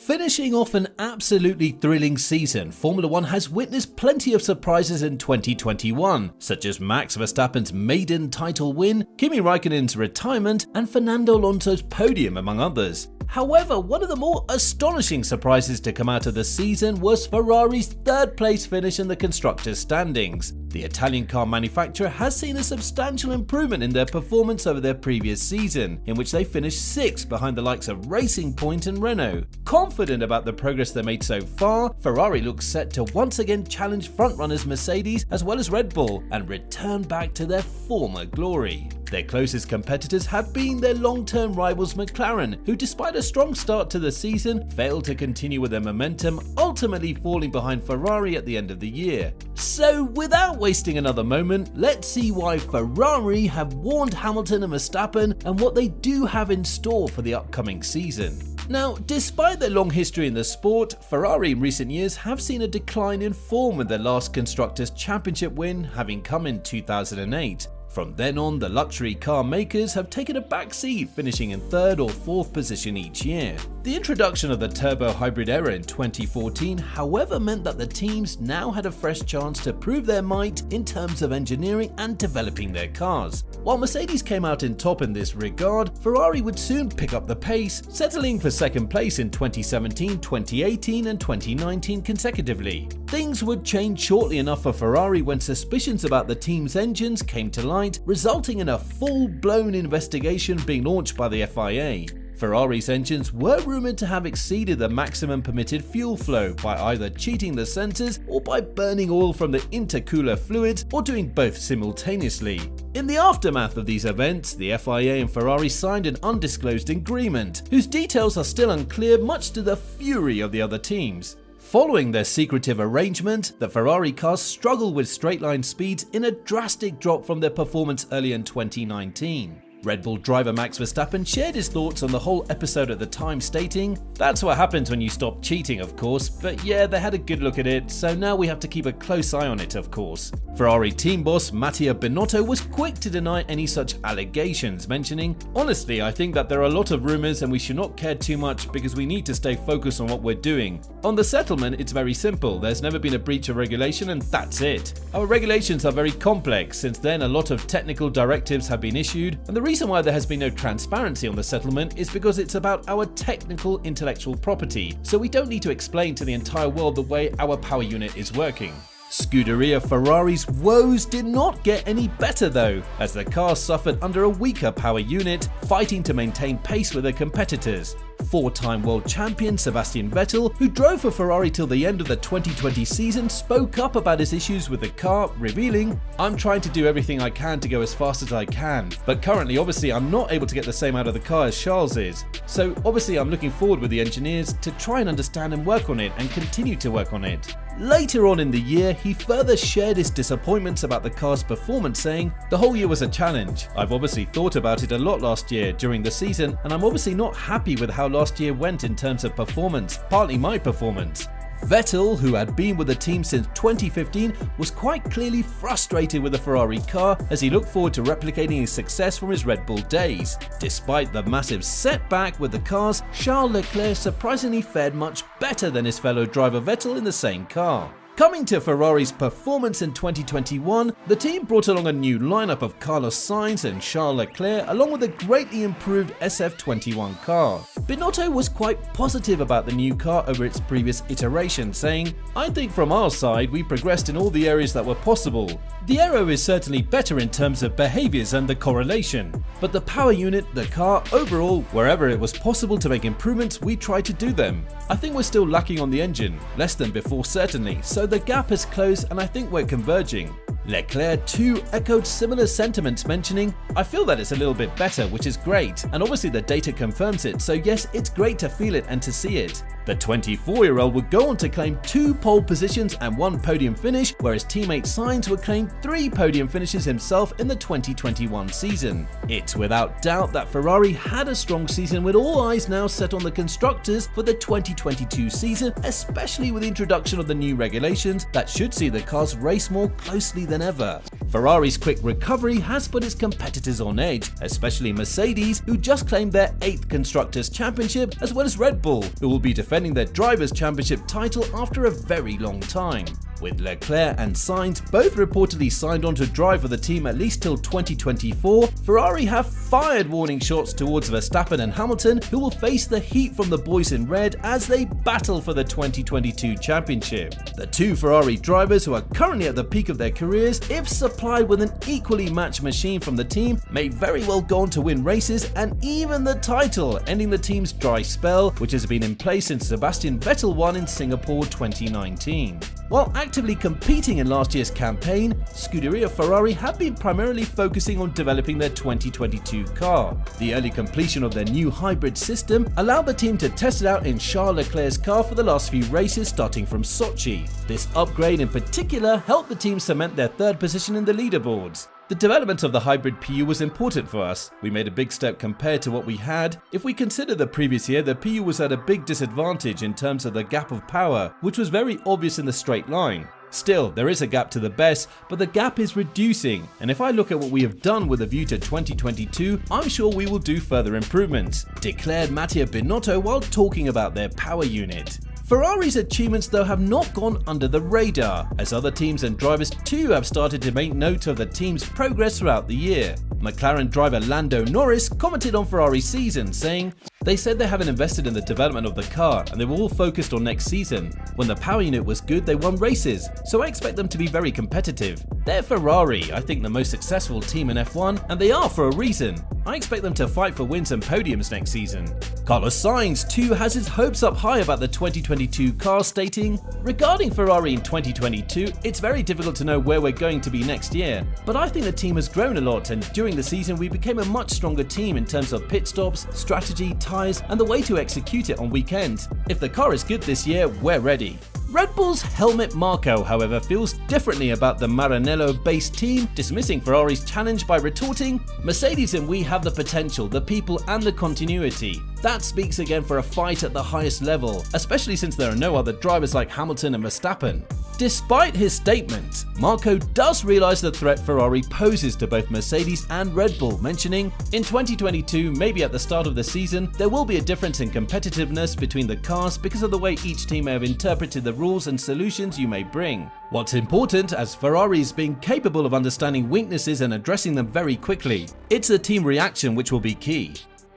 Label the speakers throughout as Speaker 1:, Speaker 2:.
Speaker 1: Finishing off an absolutely thrilling season, Formula One has witnessed plenty of surprises in 2021, such as Max Verstappen's maiden title win, Kimi Raikkonen's retirement, and Fernando Alonso's podium, among others. However, one of the more astonishing surprises to come out of the season was Ferrari's third-place finish in the constructors' standings. The Italian car manufacturer has seen a substantial improvement in their performance over their previous season, in which they finished 6th behind the likes of Racing Point and Renault. Confident about the progress they made so far, Ferrari looks set to once again challenge frontrunners Mercedes as well as Red Bull and return back to their former glory. Their closest competitors have been their long-term rivals McLaren, who despite a strong start to the season, failed to continue with their momentum, ultimately falling behind Ferrari at the end of the year. So without wasting another moment, let's see why Ferrari have warned Hamilton and Verstappen and what they do have in store for the upcoming season. Now, despite their long history in the sport, Ferrari in recent years have seen a decline in form, with their last Constructors' Championship win having come in 2008. From then on, the luxury car makers have taken a back seat, finishing in 3rd or 4th position each year. The introduction of the turbo hybrid era in 2014, however, meant that the teams now had a fresh chance to prove their might in terms of engineering and developing their cars. While Mercedes came out in top in this regard, Ferrari would soon pick up the pace, settling for 2nd place in 2017, 2018 and 2019 consecutively. Things would change shortly enough for Ferrari when suspicions about the team's engines came to light, resulting in a full-blown investigation being launched by the FIA. Ferrari's engines were rumoured to have exceeded the maximum permitted fuel flow by either cheating the sensors or by burning oil from the intercooler fluids, or doing both simultaneously. In the aftermath of these events, the FIA and Ferrari signed an undisclosed agreement, whose details are still unclear, much to the fury of the other teams. Following their secretive arrangement, the Ferrari cars struggled with straight-line speeds in a drastic drop from their performance early in 2019. Red Bull driver Max Verstappen shared his thoughts on the whole episode at the time, stating, "That's what happens when you stop cheating, of course, but yeah, they had a good look at it, so now we have to keep a close eye on it, of course." Ferrari team boss Mattia Binotto was quick to deny any such allegations, mentioning, "Honestly, I think that there are a lot of rumours and we should not care too much because we need to stay focused on what we're doing. On the settlement, it's very simple. There's never been a breach of regulation and that's it. Our regulations are very complex. Since then, a lot of technical directives have been issued, and the reason why there has been no transparency on the settlement is because it's about our technical intellectual property, so we don't need to explain to the entire world the way our power unit is working." Scuderia Ferrari's woes did not get any better though, as the car suffered under a weaker power unit, fighting to maintain pace with their competitors. 4-time world champion Sebastian Vettel, who drove for Ferrari till the end of the 2020 season, spoke up about his issues with the car, revealing, "I'm trying to do everything I can to go as fast as I can, but currently obviously I'm not able to get the same out of the car as Charles is. So obviously I'm looking forward with the engineers to try and understand and work on it and continue to work on it." Later on in the year, he further shared his disappointments about the car's performance, saying, "The whole year was a challenge. I've obviously thought about it a lot last year during the season, and I'm obviously not happy with how last year went in terms of performance, partly my performance." Vettel, who had been with the team since 2015, was quite clearly frustrated with the Ferrari car as he looked forward to replicating his success from his Red Bull days. Despite the massive setback with the cars, Charles Leclerc surprisingly fared much better than his fellow driver Vettel in the same car. Coming to Ferrari's performance in 2021, the team brought along a new lineup of Carlos Sainz and Charles Leclerc, along with a greatly improved SF21 car. Binotto was quite positive about the new car over its previous iteration, saying, "I think from our side we progressed in all the areas that were possible. The aero is certainly better in terms of behaviours and the correlation, but the power unit, the car, overall, wherever it was possible to make improvements, we tried to do them. I think we're still lacking on the engine, less than before certainly, so the gap has closed and I think we're converging." Leclerc too echoed similar sentiments, mentioning, "I feel that it's a little bit better, which is great, and obviously the data confirms it, so yes, it's great to feel it and to see it." The 24-year-old would go on to claim 2 pole positions and 1 podium finish, whereas teammate Sainz would claim 3 podium finishes himself in the 2021 season. It's without doubt that Ferrari had a strong season, with all eyes now set on the constructors for the 2022 season, especially with the introduction of the new regulations that should see the cars race more closely than ever. Ferrari's quick recovery has put its competitors on edge, especially Mercedes, who just claimed their 8th Constructors' Championship, as well as Red Bull, who will be defending their Drivers' Championship title after a very long time. With Leclerc and Sainz both reportedly signed on to drive for the team at least till 2024, Ferrari have fired warning shots towards Verstappen and Hamilton, who will face the heat from the boys in red as they battle for the 2022 championship. The two Ferrari drivers, who are currently at the peak of their careers, if supplied with an equally matched machine from the team, may very well go on to win races and even the title, ending the team's dry spell, which has been in place since Sebastian Vettel won in Singapore 2019. While actively competing in last year's campaign, Scuderia Ferrari have been primarily focusing on developing their 2022 car. The early completion of their new hybrid system allowed the team to test it out in Charles Leclerc's car for the last few races starting from Sochi. This upgrade in particular helped the team cement their 3rd position in the leaderboards. The development of the hybrid PU was important for us. We made a big step compared to what we had. If we consider the previous year, the PU was at a big disadvantage in terms of the gap of power, which was very obvious in the straight line. Still, there is a gap to the best, but the gap is reducing, and if I look at what we have done with a view to 2022, I'm sure we will do further improvements, declared Mattia Binotto while talking about their power unit. Ferrari's achievements though have not gone under the radar, as other teams and drivers too have started to make note of the team's progress throughout the year. McLaren driver Lando Norris commented on Ferrari's season, saying, "They said they haven't invested in the development of the car and they were all focused on next season. When the power unit was good, they won races, so I expect them to be very competitive. They're Ferrari, I think the most successful team in F1, and they are for a reason. I expect them to fight for wins and podiums next season." Carlos Sainz too has his hopes up high about the 2022 car, stating, "Regarding Ferrari in 2022, it's very difficult to know where we're going to be next year, but I think the team has grown a lot, and during the season we became a much stronger team in terms of pit stops, strategy, tyres and the way to execute it on weekends. If the car is good this year, we're ready." Red Bull's Helmut Marko, however, feels differently about the Maranello-based team, dismissing Ferrari's challenge by retorting, "Mercedes and we have the potential, the people and the continuity. That speaks again for a fight at the highest level, especially since there are no other drivers like Hamilton and Verstappen." Despite his statement, Marko does realise the threat Ferrari poses to both Mercedes and Red Bull, mentioning, "In 2022, maybe at the start of the season, there will be a difference in competitiveness between the cars because of the way each team may have interpreted the rules and solutions you may bring. What's important, as Ferrari is being capable of understanding weaknesses and addressing them very quickly. It's the team reaction which will be key."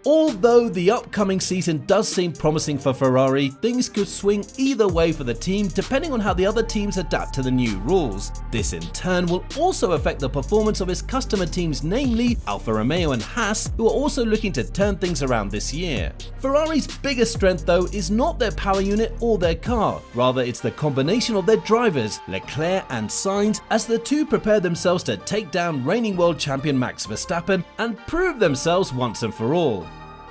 Speaker 1: Although the upcoming season does seem promising for Ferrari, things could swing either way for the team depending on how the other teams adapt to the new rules. This in turn will also affect the performance of its customer teams, namely Alfa Romeo and Haas, who are also looking to turn things around this year. Ferrari's biggest strength though is not their power unit or their car, rather it's the combination of their drivers, Leclerc and Sainz, as the two prepare themselves to take down reigning world champion Max Verstappen and prove themselves once and for all.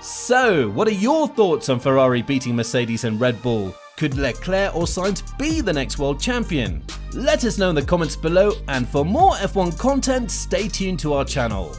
Speaker 1: So, what are your thoughts on Ferrari beating Mercedes and Red Bull? Could Leclerc or Sainz be the next world champion? Let us know in the comments below, and for more F1 content, stay tuned to our channel.